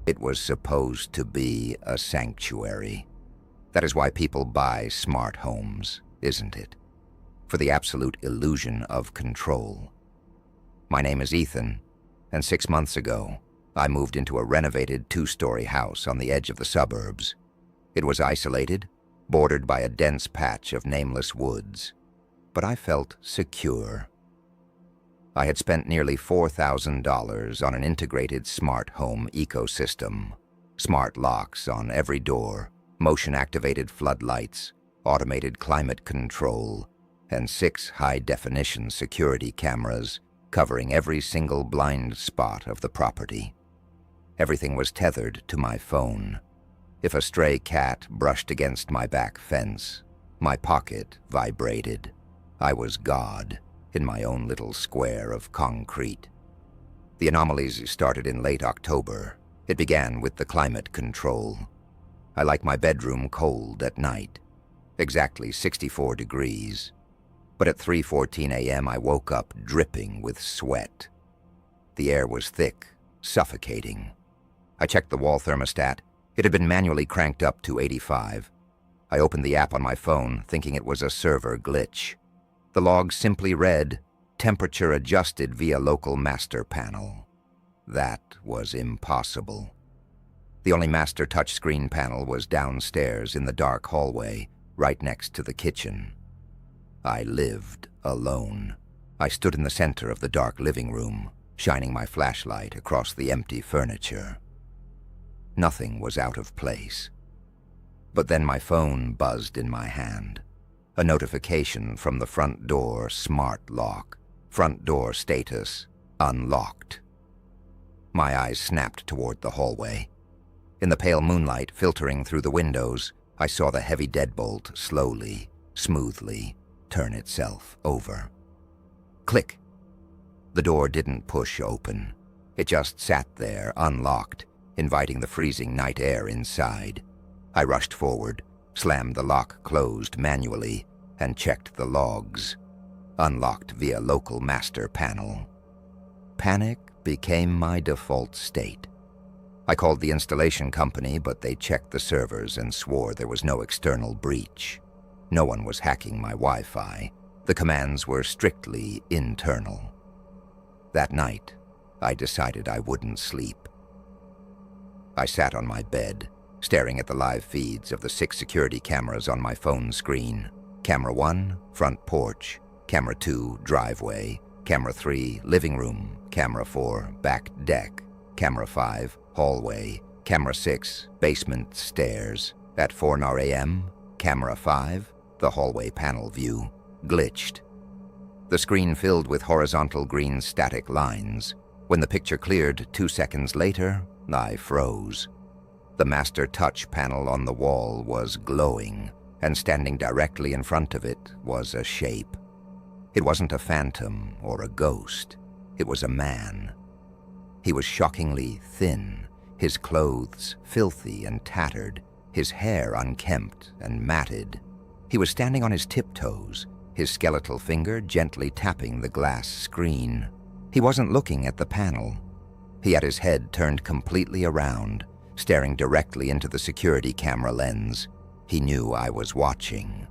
It was supposed to be a sanctuary. That is why people buy smart homes, isn't it? For the absolute illusion of control. My name is Ethan, and 6 months ago, I moved into a renovated 2-story house on the edge of the suburbs. It was isolated, bordered by a dense patch of nameless woods, but I felt secure. I had spent nearly $4,000 on an integrated smart home ecosystem. Smart locks on every door, motion-activated floodlights, automated climate control, and 6 high-definition security cameras covering every single blind spot of the property. Everything was tethered to my phone. If a stray cat brushed against my back fence, my pocket vibrated. I was God in my own little square of concrete. The anomalies started in late October. It began with the climate control. I like my bedroom cold at night, exactly 64 degrees. But at 3:14 a.m. I woke up dripping with sweat. The air was thick, suffocating. I checked the wall thermostat. It had been manually cranked up to 85. I opened the app on my phone, thinking it was a server glitch. The log simply read, "Temperature adjusted via local master panel." That was impossible. The only master touchscreen panel was downstairs in the dark hallway, right next to the kitchen. I lived alone. I stood in the center of the dark living room, shining my flashlight across the empty furniture. Nothing was out of place. But then my phone buzzed in my hand. A notification from the front door smart lock. Front door status, unlocked. My eyes snapped toward the hallway. In the pale moonlight filtering through the windows, I saw the heavy deadbolt slowly, smoothly turn itself over. Click. The door didn't push open. It just sat there, unlocked, inviting the freezing night air inside. I rushed forward, slammed the lock closed manually, and checked the logs. Unlocked via local master panel. Panic became my default state. I called the installation company, but they checked the servers and swore there was no external breach. No one was hacking my Wi-Fi. The commands were strictly internal. That night, I decided I wouldn't sleep. I sat on my bed, staring at the live feeds of the 6 security cameras on my phone screen. Camera 1, front porch. Camera 2, driveway. Camera 3, living room. Camera 4, back deck. Camera 5, hallway. Camera 6, basement stairs. At 4 a.m., Camera 5, the hallway panel view, glitched. The screen filled with horizontal green static lines. When the picture cleared 2 seconds later, I froze. The master touch panel on the wall was glowing, and standing directly in front of it was a shape. It wasn't a phantom or a ghost. It was a man. He was shockingly thin, his clothes filthy and tattered, his hair unkempt and matted. He was standing on his tiptoes, his skeletal finger gently tapping the glass screen. He wasn't looking at the panel. He had his head turned completely around, staring directly into the security camera lens. He knew I was watching.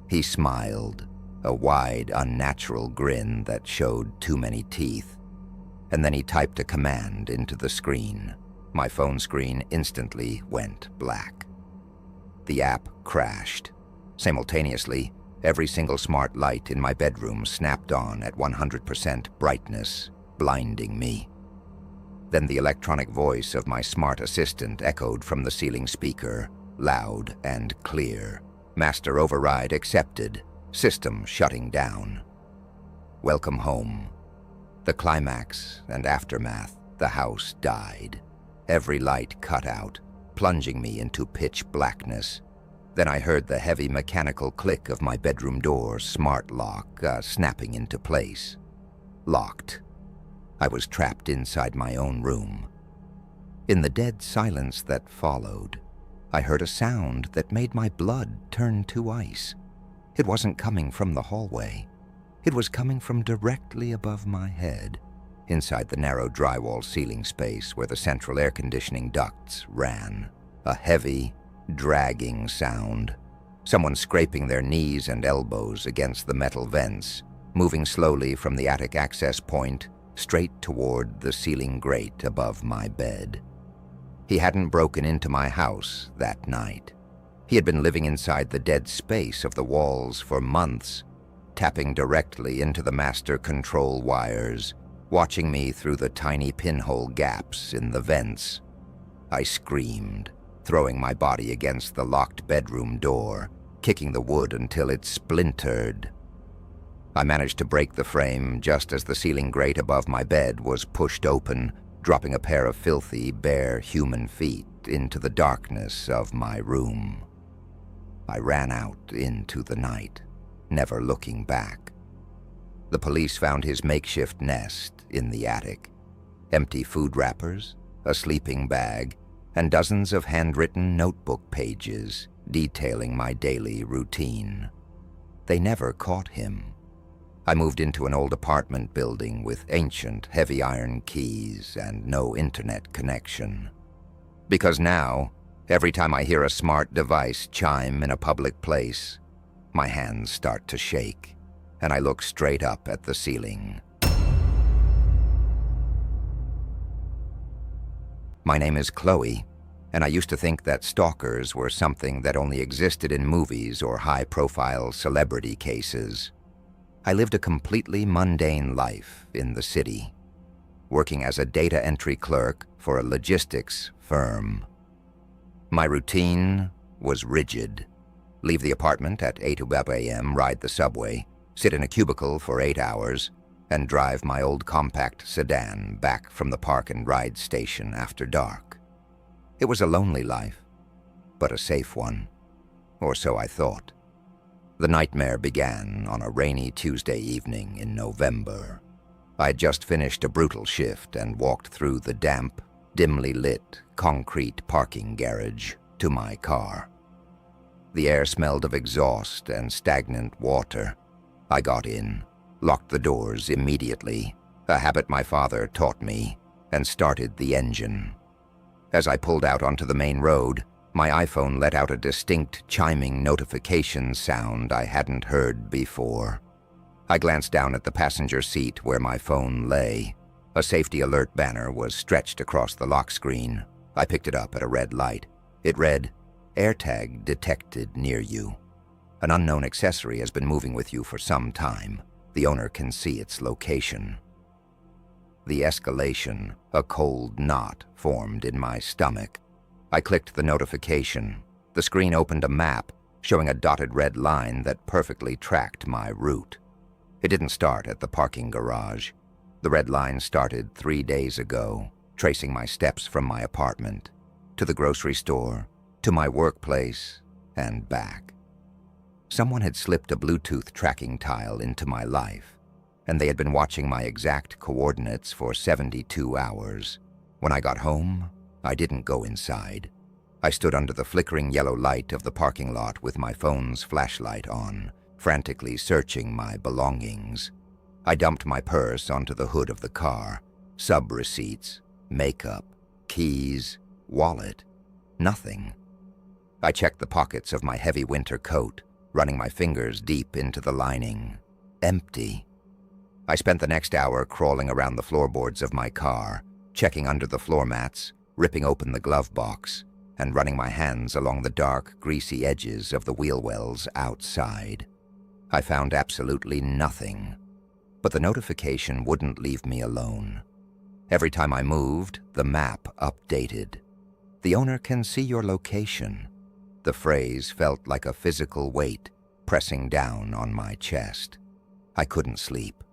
He smiled, a wide, unnatural grin that showed too many teeth. And then he typed a command into the screen. My phone screen instantly went black. The app crashed. Simultaneously, every single smart light in my bedroom snapped on at 100% brightness, blinding me. Then the electronic voice of my smart assistant echoed from the ceiling speaker, loud and clear. Master override accepted. System shutting down. Welcome home. The climax and aftermath, the house died. Every light cut out, plunging me into pitch blackness. Then I heard the heavy mechanical click of my bedroom door smart lock snapping into place. Locked. I was trapped inside my own room. In the dead silence that followed, I heard a sound that made my blood turn to ice. It wasn't coming from the hallway. It was coming from directly above my head. inside the narrow drywall ceiling space where the central air conditioning ducts ran. A heavy, dragging sound. Someone scraping their knees and elbows against the metal vents, moving slowly from the attic access point straight toward the ceiling grate above my bed. He hadn't broken into my house that night. He had been living inside the dead space of the walls for months, tapping directly into the master control wires, watching me through the tiny pinhole gaps in the vents. I screamed, throwing my body against the locked bedroom door, kicking the wood until it splintered. I managed to break the frame just as the ceiling grate above my bed was pushed open, dropping a pair of filthy, bare human feet into the darkness of my room. I ran out into the night, never looking back. The police found his makeshift nest in the attic. Empty food wrappers, a sleeping bag, and dozens of handwritten notebook pages detailing my daily routine. They never caught him. I moved into an old apartment building with ancient, heavy iron keys and no internet connection. Because now, every time I hear a smart device chime in a public place, my hands start to shake, and I look straight up at the ceiling. My name is Chloe, and I used to think that stalkers were something that only existed in movies or high-profile celebrity cases. I lived a completely mundane life in the city, working as a data entry clerk for a logistics firm. My routine was rigid. Leave the apartment at 8 a.m., ride the subway, sit in a cubicle for 8 hours, and drive my old compact sedan back from the park and ride station after dark. It was a lonely life, but a safe one, or so I thought. The nightmare began on a rainy Tuesday evening in November. I had just finished a brutal shift and walked through the damp, dimly lit, concrete parking garage to my car. The air smelled of exhaust and stagnant water. I got in, locked the doors immediately, a habit my father taught me, and started the engine. As I pulled out onto the main road, my iPhone let out a distinct chiming notification sound I hadn't heard before. I glanced down at the passenger seat where my phone lay. A safety alert banner was stretched across the lock screen. I picked it up at a red light. It read, "AirTag detected near you. An unknown accessory has been moving with you for some time. The owner can see its location." The escalation, a cold knot, formed in my stomach. I clicked the notification. The screen opened a map showing a dotted red line that perfectly tracked my route. It didn't start at the parking garage. The red line started 3 days ago, tracing my steps from my apartment, to the grocery store, to my workplace, and back. Someone had slipped a Bluetooth tracking tile into my life, and they had been watching my exact coordinates for 72 hours. When I got home, I didn't go inside. I stood under the flickering yellow light of the parking lot with my phone's flashlight on, frantically searching my belongings. I dumped my purse onto the hood of the car. Sub-receipts, makeup, keys, wallet, nothing. I checked the pockets of my heavy winter coat, running my fingers deep into the lining. Empty. I spent the next hour crawling around the floorboards of my car, checking under the floor mats, ripping open the glove box, and running my hands along the dark, greasy edges of the wheel wells outside. I found absolutely nothing, but the notification wouldn't leave me alone. Every time I moved, the map updated. "The owner can see your location." The phrase felt like a physical weight pressing down on my chest. I couldn't sleep.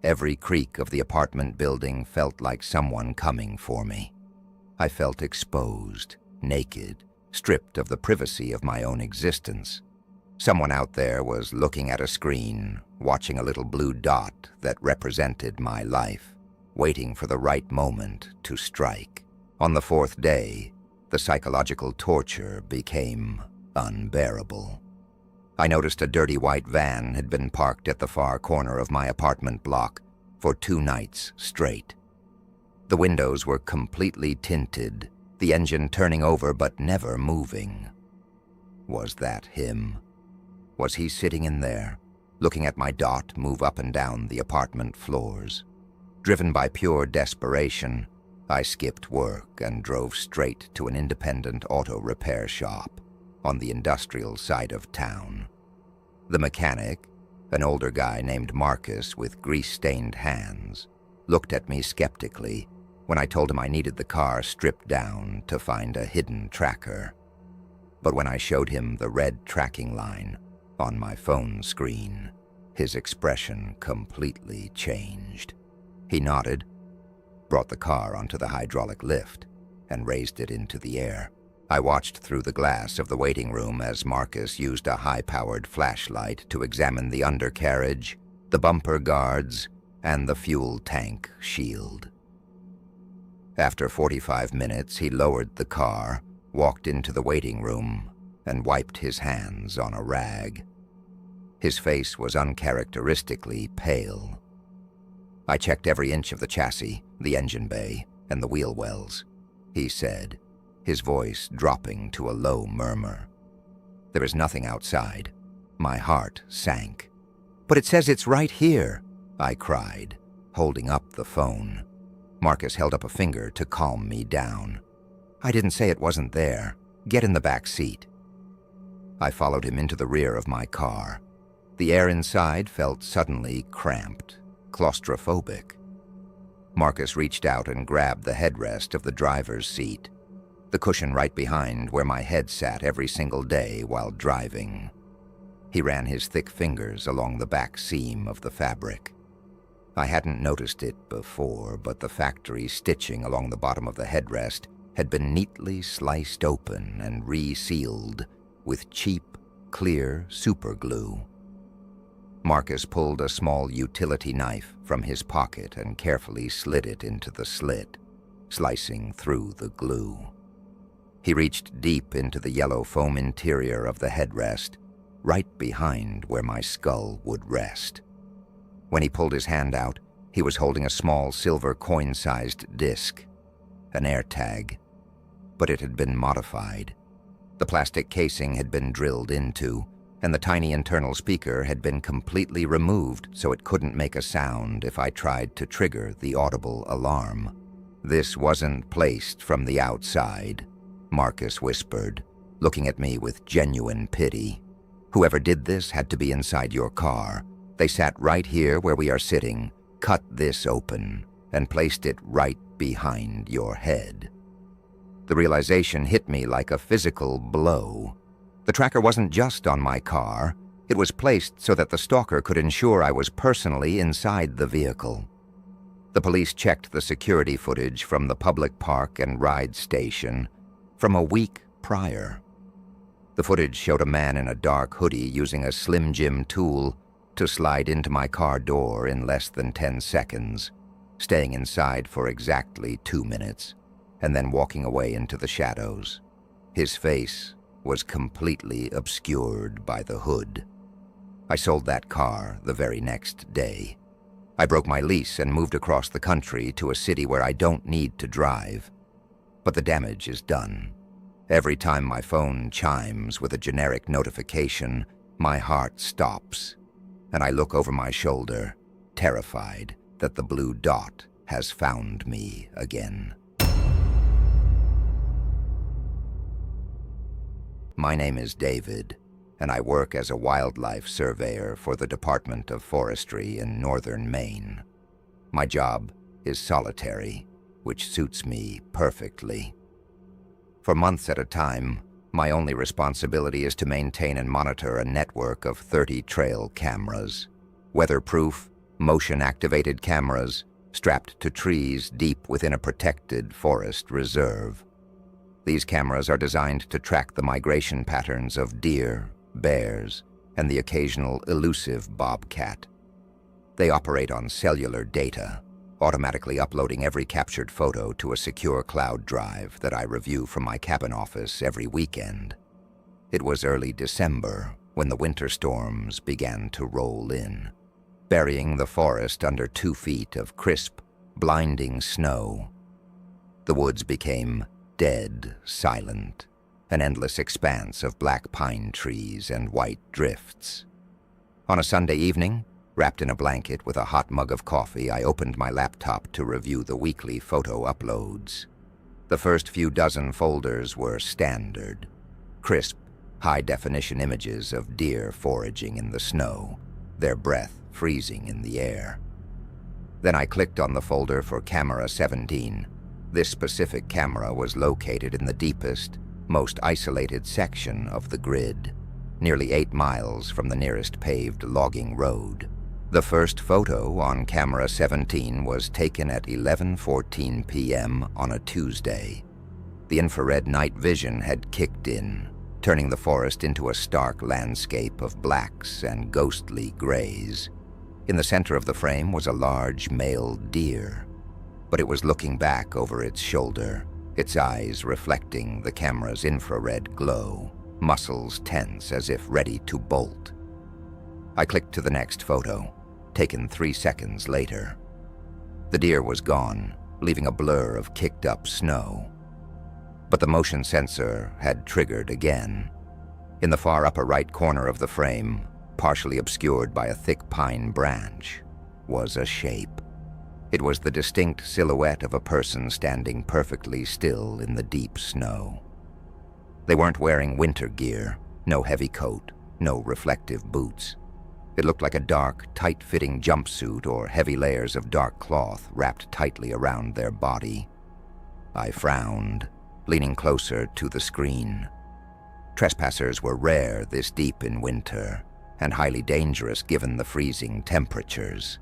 Every creak of the apartment building felt like someone coming for me. I felt exposed, naked, stripped of the privacy of my own existence. Someone out there was looking at a screen, watching a little blue dot that represented my life, waiting for the right moment to strike. On the 4th day, the psychological torture became unbearable. I noticed a dirty white van had been parked at the far corner of my apartment block. for 2 nights straight. The windows were completely tinted, the engine turning over but never moving. Was that him? Was he sitting in there, looking at my dot move up and down the apartment floors? Driven by pure desperation, I skipped work and drove straight to an independent auto repair shop on the industrial side of town. The mechanic, an older guy named Marcus with grease-stained hands, looked at me skeptically when I told him I needed the car stripped down to find a hidden tracker. But when I showed him the red tracking line on my phone screen, his expression completely changed. He nodded, brought the car onto the hydraulic lift, and raised it into the air. I watched through the glass of the waiting room as Marcus used a high-powered flashlight to examine the undercarriage, the bumper guards, and the fuel tank shield. After 45 minutes, he lowered the car, walked into the waiting room, and wiped his hands on a rag. His face was uncharacteristically pale. I checked every inch of the chassis, the engine bay, and the wheel wells, he said, his voice dropping to a low murmur. There is nothing outside. My heart sank. But it says it's right here, I cried, holding up the phone. Marcus held up a finger to calm me down. I didn't say it wasn't there. Get in the back seat. I followed him into the rear of my car. The air inside felt suddenly cramped, claustrophobic. Marcus reached out and grabbed the headrest of the driver's seat, the cushion right behind where my head sat every single day while driving. He ran his thick fingers along the back seam of the fabric. I hadn't noticed it before, but the factory stitching along the bottom of the headrest had been neatly sliced open and re-sealed with cheap, clear superglue. Marcus pulled a small utility knife from his pocket and carefully slid it into the slit, slicing through the glue. He reached deep into the yellow foam interior of the headrest, right behind where my skull would rest. When he pulled his hand out, he was holding a small silver coin-sized disc, an AirTag, but it had been modified. The plastic casing had been drilled into, and the tiny internal speaker had been completely removed so it couldn't make a sound if I tried to trigger the audible alarm. This wasn't placed from the outside, Marcus whispered, looking at me with genuine pity. Whoever did this had to be inside your car. They sat right here where we are sitting, cut this open, and placed it right behind your head. The realization hit me like a physical blow. The tracker wasn't just on my car. It was placed so that the stalker could ensure I was personally inside the vehicle. The police checked the security footage from the public park and ride station from a week prior. The footage showed a man in a dark hoodie using a Slim Jim tool to slide into my car door in less than 10 seconds, staying inside for exactly 2 minutes, and then walking away into the shadows. His face was completely obscured by the hood. I sold that car the very next day. I broke my lease and moved across the country to a city where I don't need to drive. But the damage is done. Every time my phone chimes with a generic notification, my heart stops, and I look over my shoulder, terrified that the blue dot has found me again. My name is David, and I work as a wildlife surveyor for the Department of Forestry in northern Maine. My job is solitary, which suits me perfectly. For months at a time, my only responsibility is to maintain and monitor a network of 30 trail cameras, weatherproof, motion-activated cameras strapped to trees deep within a protected forest reserve. These cameras are designed to track the migration patterns of deer, bears, and the occasional elusive bobcat. They operate on cellular data, automatically uploading every captured photo to a secure cloud drive that I review from my cabin office every weekend. It was early December when the winter storms began to roll in. burying the forest under 2 feet of crisp, blinding snow. The woods became dead, silent, an endless expanse of black pine trees and white drifts. On a Sunday evening, wrapped in a blanket with a hot mug of coffee, I opened my laptop to review the weekly photo uploads. The first few dozen folders were standard, crisp, high-definition images of deer foraging in the snow, their breath freezing in the air. Then I clicked on the folder for Camera 17. This specific camera was located in the deepest, most isolated section of the grid, nearly 8 miles from the nearest paved logging road. The first photo on Camera 17 was taken at 11:14 p.m. on a Tuesday. The infrared night vision had kicked in, turning the forest into a stark landscape of blacks and ghostly grays. In the center of the frame was a large male deer, but it was looking back over its shoulder, its eyes reflecting the camera's infrared glow, muscles tense as if ready to bolt. I clicked to the next photo, taken 3 seconds later. The deer was gone, leaving a blur of kicked-up snow. But the motion sensor had triggered again. In the far upper right corner of the frame, partially obscured by a thick pine branch, was a shape. It was the distinct silhouette of a person standing perfectly still in the deep snow. They weren't wearing winter gear, no heavy coat, no reflective boots. It looked like a dark, tight-fitting jumpsuit or heavy layers of dark cloth wrapped tightly around their body. I frowned, leaning closer to the screen. Trespassers were rare this deep in winter, and highly dangerous given the freezing temperatures.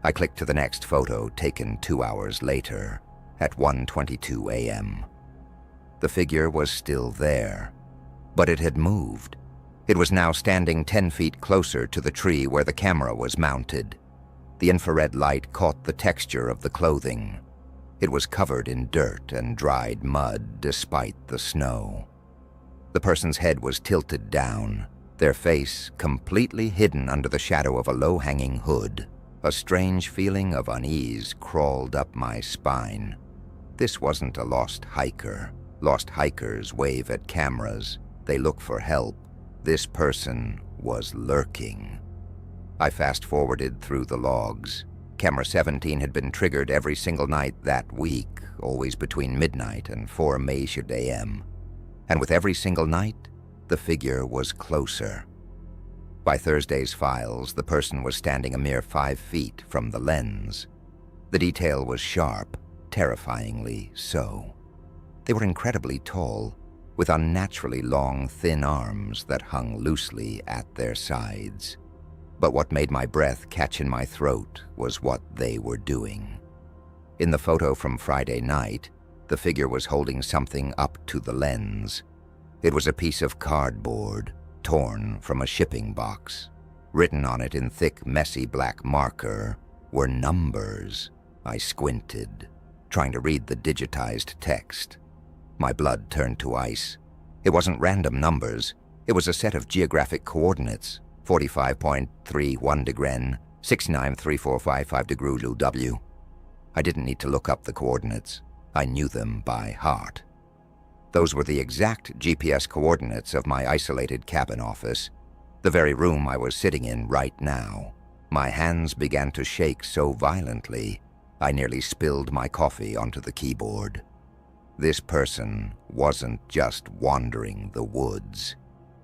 I clicked to the next photo, taken 2 hours later, at 1:22 a.m. The figure was still there, but it had moved. It was now standing 10 feet closer to the tree where the camera was mounted. The infrared light caught the texture of the clothing. It was covered in dirt and dried mud despite the snow. The person's head was tilted down, their face completely hidden under the shadow of a low-hanging hood. A strange feeling of unease crawled up my spine. This wasn't a lost hiker. Lost hikers wave at cameras. They look for help. This person was lurking. I fast-forwarded through the logs. Camera 17 had been triggered every single night that week, always between midnight and 4 a.m. And with every single night, the figure was closer. By Thursday's files, the person was standing a mere 5 feet from the lens. The detail was sharp, terrifyingly so. They were incredibly tall, with unnaturally long, thin arms that hung loosely at their sides. But what made my breath catch in my throat was what they were doing. In the photo from Friday night, the figure was holding something up to the lens. It was a piece of cardboard, torn from a shipping box. Written on it in thick, messy black marker were numbers. I squinted, trying to read the digitized text. My blood turned to ice. It wasn't random numbers. It was a set of geographic coordinates, 45.31 degren, 693455 degree W. I didn't need to look up the coordinates. I knew them by heart. Those were the exact GPS coordinates of my isolated cabin office, the very room I was sitting in right now. My hands began to shake so violently, I nearly spilled my coffee onto the keyboard. This person wasn't just wandering the woods.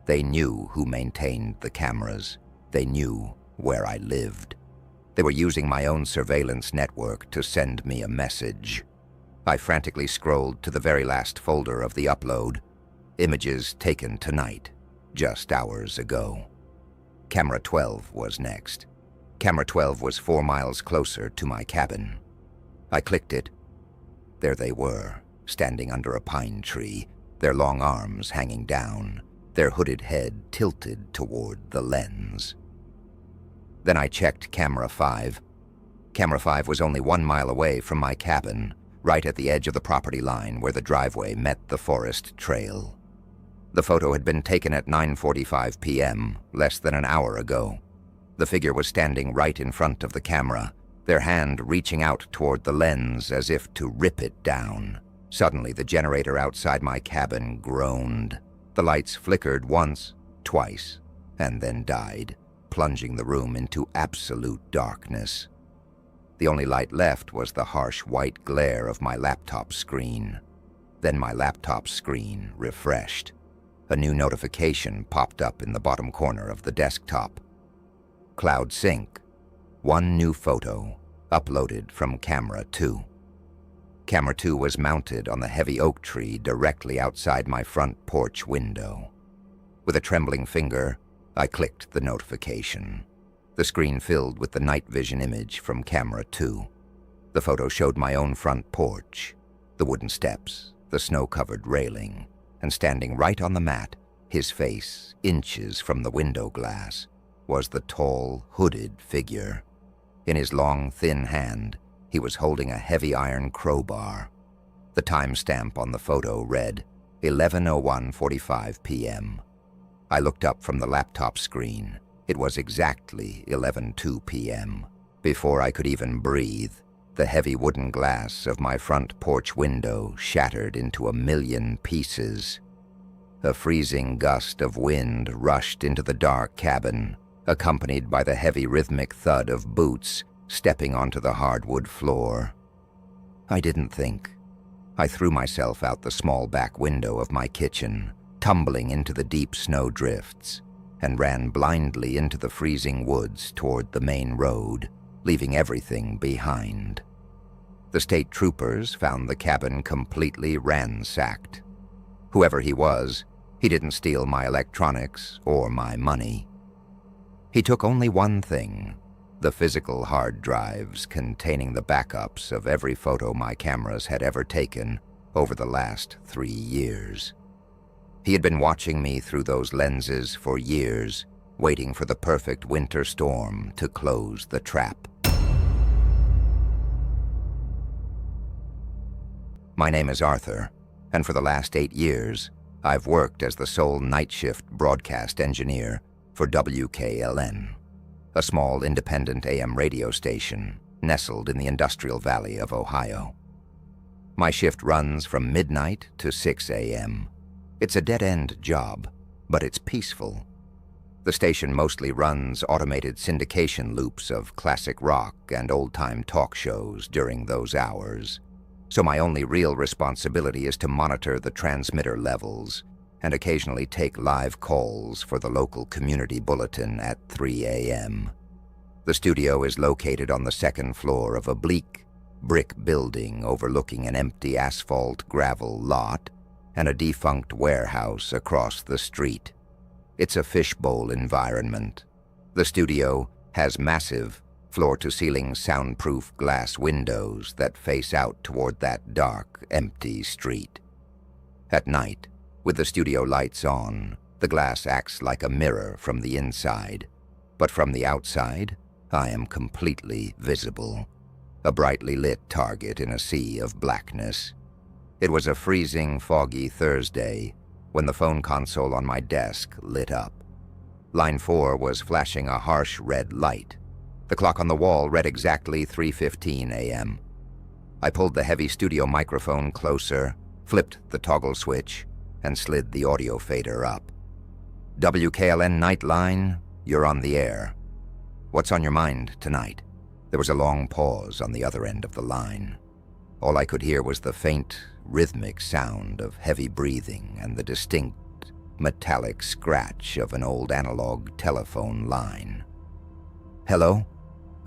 They knew who maintained the cameras. They knew where I lived. They were using my own surveillance network to send me a message. I frantically scrolled to the very last folder of the upload. Images taken tonight, just hours ago. Camera 12 was next. Camera 12 was 4 miles closer to my cabin. I clicked it. There they were, standing under a pine tree, their long arms hanging down, their hooded head tilted toward the lens. Then I checked Camera 5. Camera 5 was only 1 mile away from my cabin, right at the edge of the property line where the driveway met the forest trail. The photo had been taken at 9:45 p.m., less than an hour ago. The figure was standing right in front of the camera, their hand reaching out toward the lens as if to rip it down. Suddenly, the generator outside my cabin groaned. The lights flickered once, twice, and then died, plunging the room into absolute darkness. The only light left was the harsh white glare of my laptop screen. Then my laptop screen refreshed. A new notification popped up in the bottom corner of the desktop. Cloud sync. One new photo, uploaded from camera 2. Camera 2 was mounted on the heavy oak tree directly outside my front porch window. With a trembling finger, I clicked the notification. The screen filled with the night vision image from camera 2. The photo showed my own front porch, the wooden steps, the snow-covered railing, and standing right on the mat, his face inches from the window glass, was the tall, hooded figure. In his long, thin hand, he was holding a heavy iron crowbar. The timestamp on the photo read 11:01:45 p.m. I looked up from the laptop screen. It was exactly 11:02 p.m. Before I could even breathe, the heavy wooden glass of my front porch window shattered into a million pieces. A freezing gust of wind rushed into the dark cabin, accompanied by the heavy rhythmic thud of boots stepping onto the hardwood floor. I didn't think. I threw myself out the small back window of my kitchen, tumbling into the deep snow drifts, and ran blindly into the freezing woods toward the main road, leaving everything behind. The state troopers found the cabin completely ransacked. Whoever he was, he didn't steal my electronics or my money. He took only one thing, the physical hard drives containing the backups of every photo my cameras had ever taken over the last 3 years. He had been watching me through those lenses for years, waiting for the perfect winter storm to close the trap. My name is Arthur, and for the last 8 years, I've worked as the sole night shift broadcast engineer for WKLN, a small independent AM radio station nestled in the industrial valley of Ohio. My shift runs from midnight to 6 a.m. It's a dead-end job, but it's peaceful. The station mostly runs automated syndication loops of classic rock and old-time talk shows during those hours, so my only real responsibility is to monitor the transmitter levels and occasionally take live calls for the local community bulletin at 3 a.m. The studio is located on the second floor of a bleak, brick building overlooking an empty asphalt gravel lot and a defunct warehouse across the street. It's a fishbowl environment. The studio has massive, floor-to-ceiling soundproof glass windows that face out toward that dark, empty street. At night, with the studio lights on, the glass acts like a mirror from the inside, but from the outside, I am completely visible, a brightly lit target in a sea of blackness. It was a freezing, foggy Thursday when the phone console on my desk lit up. Line 4 was flashing a harsh red light. The clock on the wall read exactly 3:15 a.m. I pulled the heavy studio microphone closer, flipped the toggle switch, and slid the audio fader up. WKLN Nightline, you're on the air. What's on your mind tonight? There was a long pause on the other end of the line. All I could hear was the faint, rhythmic sound of heavy breathing and the distinct, metallic scratch of an old analog telephone line. Hello?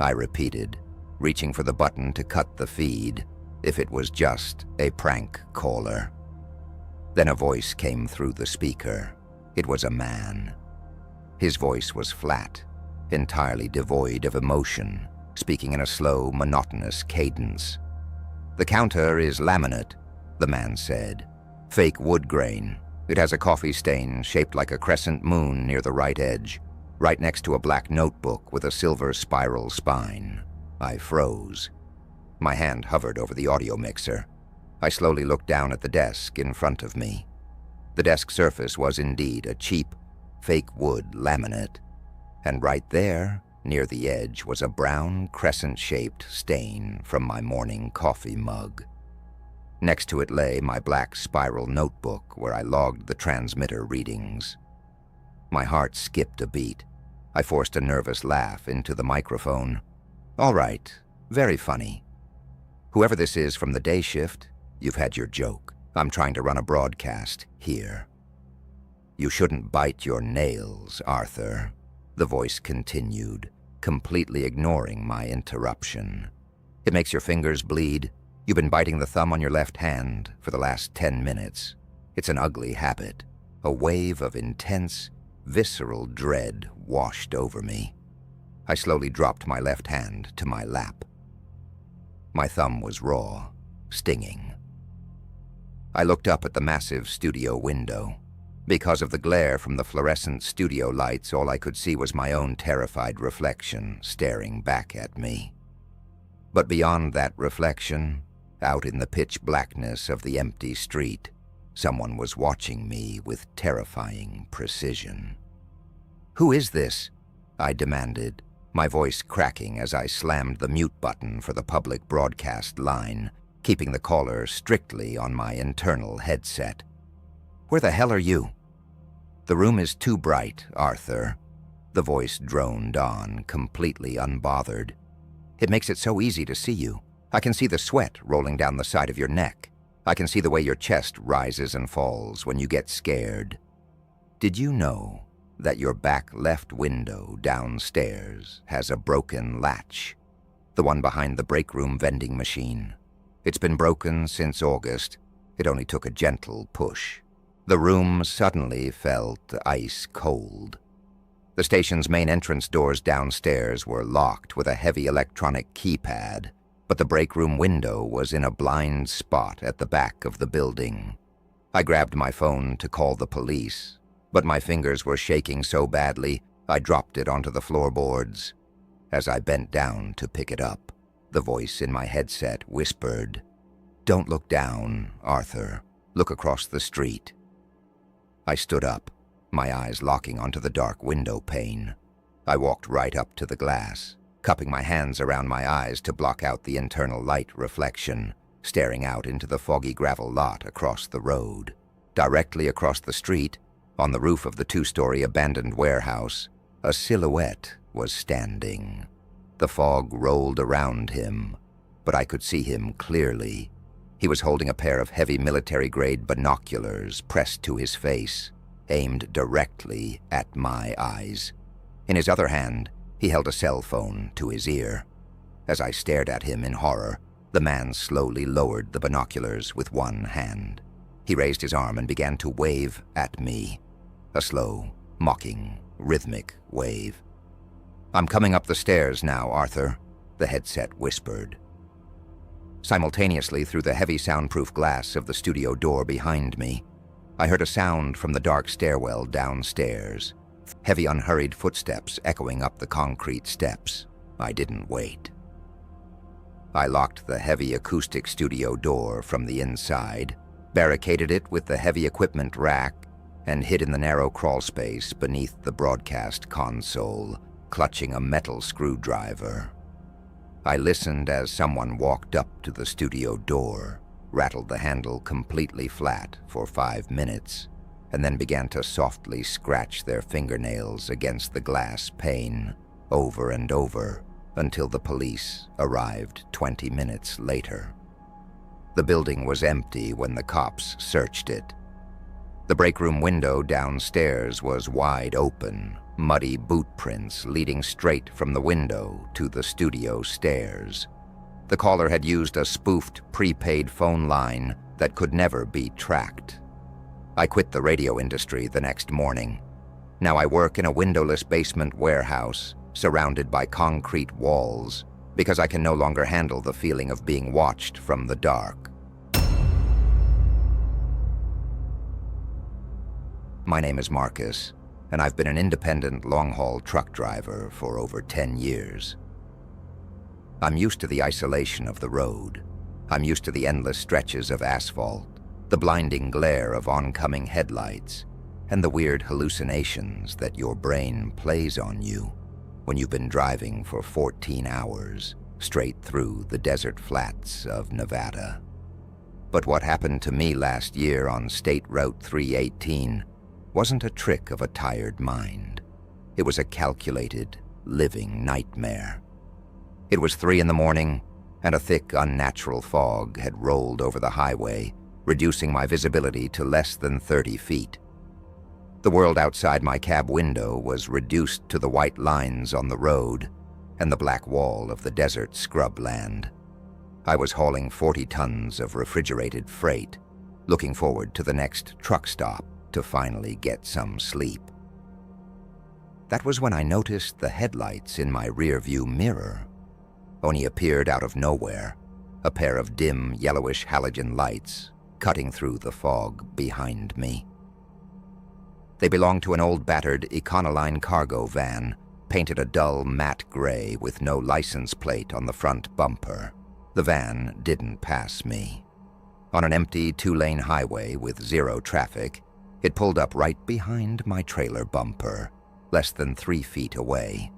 I repeated, reaching for the button to cut the feed, if it was just a prank caller. Then a voice came through the speaker. It was a man. His voice was flat, entirely devoid of emotion, speaking in a slow, monotonous cadence. The counter is laminate, the man said. Fake wood grain. It has a coffee stain shaped like a crescent moon near the right edge, right next to a black notebook with a silver spiral spine. I froze. My hand hovered over the audio mixer. I slowly looked down at the desk in front of me. The desk surface was indeed a cheap, fake wood laminate, and right there, near the edge was a brown, crescent-shaped stain from my morning coffee mug. Next to it lay my black spiral notebook where I logged the transmitter readings. My heart skipped a beat. I forced a nervous laugh into the microphone. "All right, very funny. Whoever this is from the day shift, you've had your joke. I'm trying to run a broadcast here." "You shouldn't bite your nails, Arthur," the voice continued, completely ignoring my interruption. "It makes your fingers bleed. You've been biting the thumb on your left hand for the last 10 minutes. It's an ugly habit." A wave of intense, visceral dread washed over me. I slowly dropped my left hand to my lap. My thumb was raw, stinging. I looked up at the massive studio window. Because of the glare from the fluorescent studio lights, all I could see was my own terrified reflection staring back at me. But beyond that reflection, out in the pitch blackness of the empty street, someone was watching me with terrifying precision. "Who is this?" I demanded, my voice cracking as I slammed the mute button for the public broadcast line, keeping the caller strictly on my internal headset. "Where the hell are you?" "The room is too bright, Arthur," the voice droned on, completely unbothered. "It makes it so easy to see you. I can see the sweat rolling down the side of your neck. I can see the way your chest rises and falls when you get scared. Did you know that your back left window downstairs has a broken latch? The one behind the break room vending machine. It's been broken since August. It only took a gentle push." The room suddenly felt ice cold. The station's main entrance doors downstairs were locked with a heavy electronic keypad, but the break room window was in a blind spot at the back of the building. I grabbed my phone to call the police, but my fingers were shaking so badly I dropped it onto the floorboards. As I bent down to pick it up, the voice in my headset whispered, "Don't look down, Arthur. Look across the street." I stood up, my eyes locking onto the dark window pane. I walked right up to the glass, cupping my hands around my eyes to block out the internal light reflection, staring out into the foggy gravel lot across the road. Directly across the street, on the roof of the 2-story abandoned warehouse, a silhouette was standing. The fog rolled around him, but I could see him clearly. He was holding a pair of heavy military-grade binoculars pressed to his face, aimed directly at my eyes. In his other hand, he held a cell phone to his ear. As I stared at him in horror, the man slowly lowered the binoculars with one hand. He raised his arm and began to wave at me. A slow, mocking, rhythmic wave. "I'm coming up the stairs now, Arthur," the headset whispered. Simultaneously, through the heavy soundproof glass of the studio door behind me, I heard a sound from the dark stairwell downstairs. Heavy, unhurried footsteps echoing up the concrete steps. I didn't wait. I locked the heavy acoustic studio door from the inside, barricaded it with the heavy equipment rack, and hid in the narrow crawl space beneath the broadcast console, clutching a metal screwdriver. I listened as someone walked up to the studio door, rattled the handle completely flat for 5 minutes, and then began to softly scratch their fingernails against the glass pane, over and over, until the police arrived 20 minutes later. The building was empty when the cops searched it. The break room window downstairs was wide open, muddy boot prints leading straight from the window to the studio stairs. The caller had used a spoofed prepaid phone line that could never be tracked. I quit the radio industry the next morning. Now I work in a windowless basement warehouse, surrounded by concrete walls, because I can no longer handle the feeling of being watched from the dark. My name is Marcus, and I've been an independent long-haul truck driver for over 10 years. I'm used to the isolation of the road. I'm used to the endless stretches of asphalt, the blinding glare of oncoming headlights, and the weird hallucinations that your brain plays on you when you've been driving for 14 hours straight through the desert flats of Nevada. But what happened to me last year on State Route 318 wasn't a trick of a tired mind. It was a calculated, living nightmare. It was 3 a.m, and a thick, unnatural fog had rolled over the highway, reducing my visibility to less than 30 feet. The world outside my cab window was reduced to the white lines on the road and the black wall of the desert scrubland. I was hauling 40 tons of refrigerated freight, looking forward to the next truck stop to finally get some sleep. That was when I noticed the headlights in my rearview mirror only appeared out of nowhere, a pair of dim, yellowish halogen lights cutting through the fog behind me. They belonged to an old battered Econoline cargo van, painted a dull matte gray with no license plate on the front bumper. The van didn't pass me. On an empty 2-lane highway with 0 traffic, it pulled up right behind my trailer bumper, less than 3 feet away.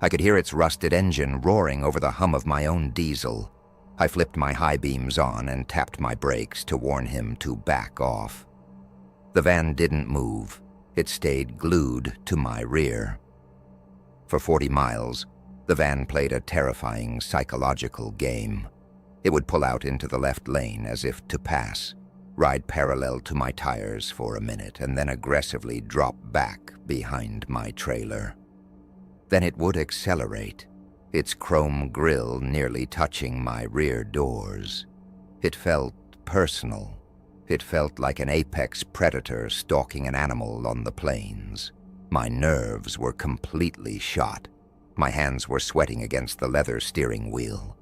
I could hear its rusted engine roaring over the hum of my own diesel. I flipped my high beams on and tapped my brakes to warn him to back off. The van didn't move. It stayed glued to my rear. For 40 miles, the van played a terrifying psychological game. It would pull out into the left lane as if to pass, ride parallel to my tires for a minute, and then aggressively drop back behind my trailer. Then it would accelerate, its chrome grille nearly touching my rear doors. It felt personal. It felt like an apex predator stalking an animal on the plains. My nerves were completely shot. My hands were sweating against the leather steering wheel.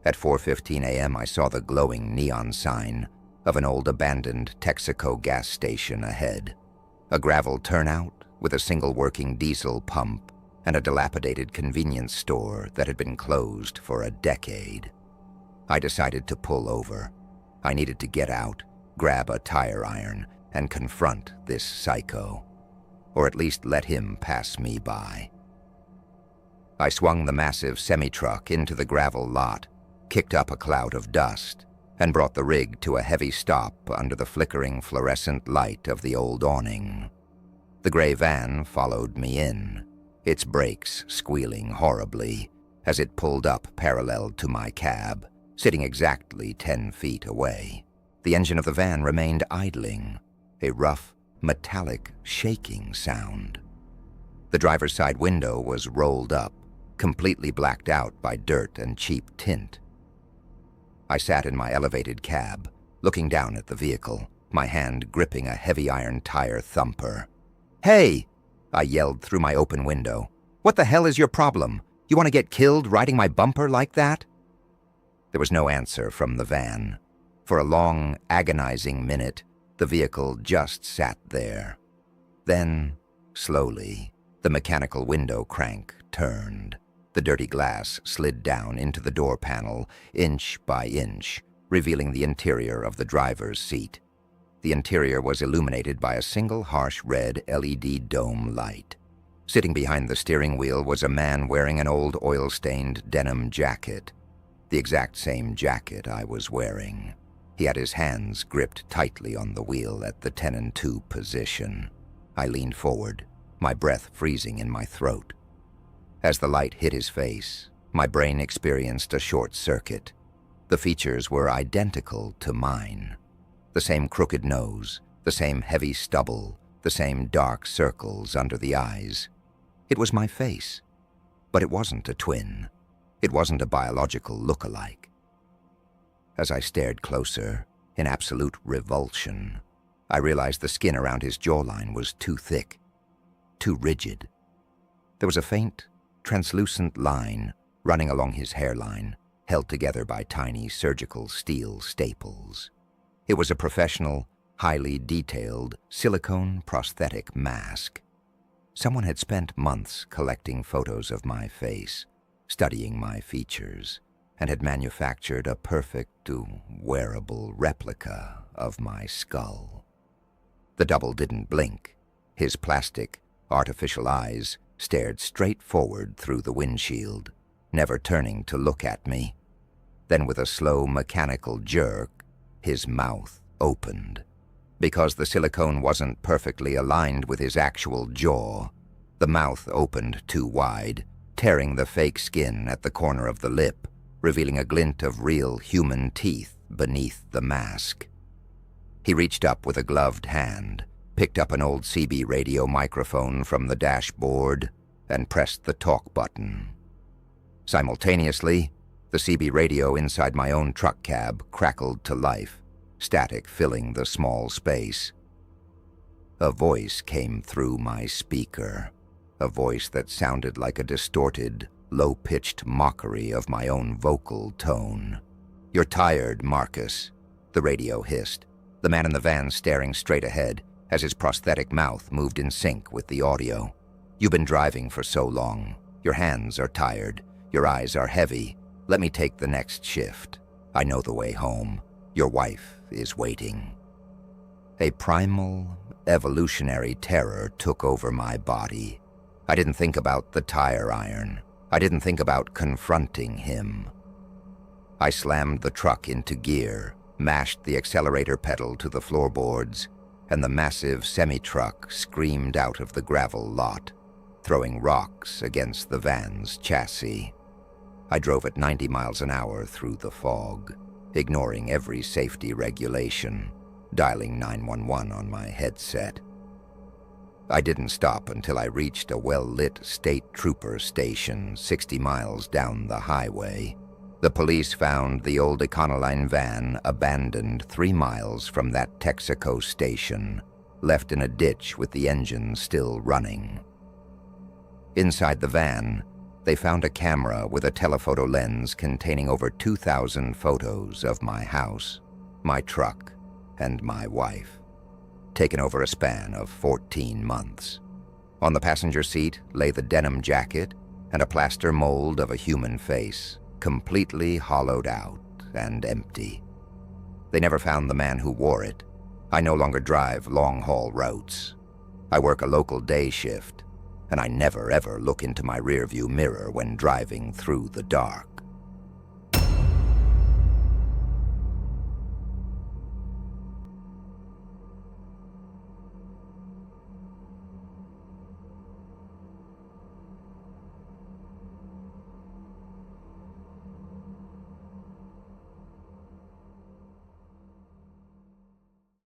At 4:15 a.m., I saw the glowing neon sign of an old abandoned Texaco gas station ahead. A gravel turnout with a single working diesel pump and a dilapidated convenience store that had been closed for a decade. I decided to pull over. I needed to get out, grab a tire iron, and confront this psycho, or at least let him pass me by. I swung the massive semi-truck into the gravel lot, kicked up a cloud of dust, and brought the rig to a heavy stop under the flickering fluorescent light of the old awning. The gray van followed me in, its brakes squealing horribly as it pulled up parallel to my cab, sitting exactly 10 feet away. The engine of the van remained idling, a rough, metallic shaking sound. The driver's side window was rolled up, completely blacked out by dirt and cheap tint. I sat in my elevated cab, looking down at the vehicle, my hand gripping a heavy iron tire thumper. "Hey!" I yelled through my open window. "What the hell is your problem? You want to get killed riding my bumper like that?" There was no answer from the van. For a long, agonizing minute, the vehicle just sat there. Then, slowly, the mechanical window crank turned. The dirty glass slid down into the door panel, inch by inch, revealing the interior of the driver's seat. The interior was illuminated by a single harsh red LED dome light. Sitting behind the steering wheel was a man wearing an old oil-stained denim jacket, the exact same jacket I was wearing. He had his hands gripped tightly on the wheel at the Tenant 2 position. I leaned forward, my breath freezing in my throat. As the light hit his face, my brain experienced a short circuit. The features were identical to mine. The same crooked nose, the same heavy stubble, the same dark circles under the eyes. It was my face, but it wasn't a twin. It wasn't a biological look-alike. As I stared closer, in absolute revulsion, I realized the skin around his jawline was too thick, too rigid. There was a faint, translucent line running along his hairline, held together by tiny surgical steel staples. It was a professional, highly detailed silicone prosthetic mask. Someone had spent months collecting photos of my face, studying my features, and had manufactured a perfect, wearable replica of my skull. The double didn't blink. His plastic, artificial eyes stared straight forward through the windshield, never turning to look at me. Then with a slow mechanical jerk, his mouth opened. Because the silicone wasn't perfectly aligned with his actual jaw, the mouth opened too wide, tearing the fake skin at the corner of the lip, revealing a glint of real human teeth beneath the mask. He reached up with a gloved hand, picked up an old CB radio microphone from the dashboard, and pressed the talk button. Simultaneously, the CB radio inside my own truck cab crackled to life, static filling the small space. A voice came through my speaker, a voice that sounded like a distorted, low-pitched mockery of my own vocal tone. "You're tired, Marcus," the radio hissed, the man in the van staring straight ahead as his prosthetic mouth moved in sync with the audio. "You've been driving for so long. Your hands are tired. Your eyes are heavy. Let me take the next shift. I know the way home. Your wife is waiting." A primal, evolutionary terror took over my body. I didn't think about the tire iron. I didn't think about confronting him. I slammed the truck into gear, mashed the accelerator pedal to the floorboards, and the massive semi-truck screamed out of the gravel lot, throwing rocks against the van's chassis. I drove at 90 miles an hour through the fog, ignoring every safety regulation, dialing 911 on my headset. I didn't stop until I reached a well-lit state trooper station 60 miles down the highway. The police found the old Econoline van abandoned 3 miles from that Texaco station, left in a ditch with the engine still running. Inside the van, they found a camera with a telephoto lens containing over 2,000 photos of my house, my truck, and my wife, taken over a span of 14 months. On the passenger seat lay the denim jacket and a plaster mold of a human face, completely hollowed out and empty. They never found the man who wore it. I no longer drive long-haul routes. I work a local day shift, and I never ever look into my rearview mirror when driving through the dark.